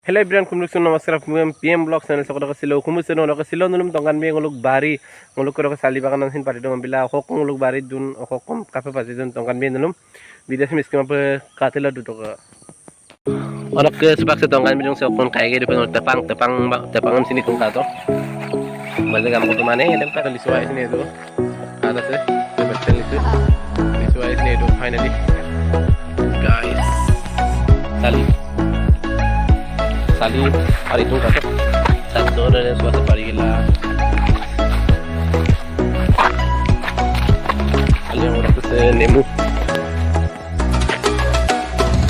Hello everyone, kumusta namaskar PM Vlog channel sa ko silo kumusta no ko silo nulum tongan me nguluk bari nguluk ko sali bakan sin pati dum bila ko nguluk bari dun ko kom kafe pati dun tongan me nulum bidas miskim pe katela du to onak ke sebab se tongan me dun se kon kai ge depan tepang sini tong kato balik kamu ke mana ya tempat lisuai sini itu ada se betul itu lisuai sini itu finally guys Sali hari itu kata satu dan suatu hari gila kali yang orang tu nemu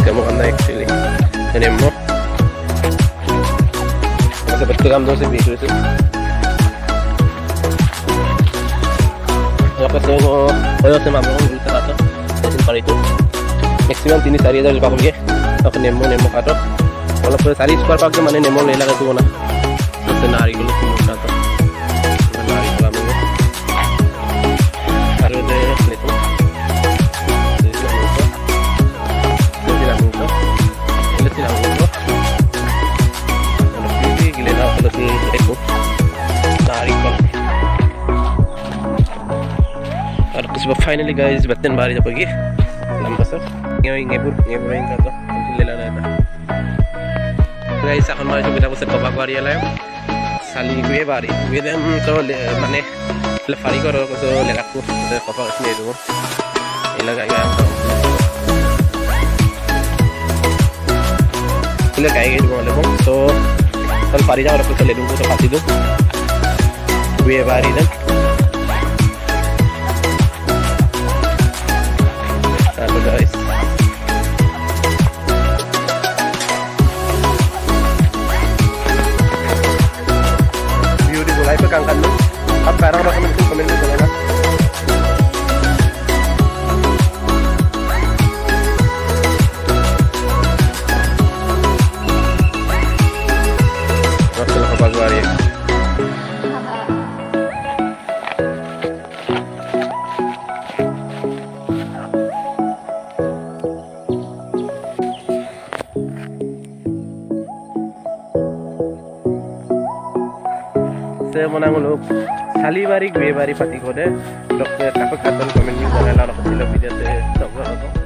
kamu kan naik sini nemu masa betul kamu tu video itu apa sih kalau sama orang itu kata mesin hari itu maksimum ini hari ada lupa pergi aku nemu kata kalau sari square park mana nemo lela ka tuona to nari gulo sumuta to nari kami aro de leto sila muto ano pili gilena kalau si eko nari ko aro kusba finally guys batten bari japagi lamba sir ngebur yang kato lela na guys এখন মই সুবিধা বসে কবা করি এলাম সালি গুয়ে বাড়ি গুয়ে them তো মানে ফারি করো তো লেখাকু কপা আসলে দেবো এলাকা গায় এলা গায় গেছে বলে তো তাহলে ফারি যাওয়ার পর চলে দেবো তো ফাটি দেবো গুয়ে বাড়ি দেন তারপর guys Kangkan lu, ab parang orang itu komen itu kan? Masalah apa lagi? Saya menang lu sali bari gue bari pati kode dokter apa kata komen juga lah kalau video saya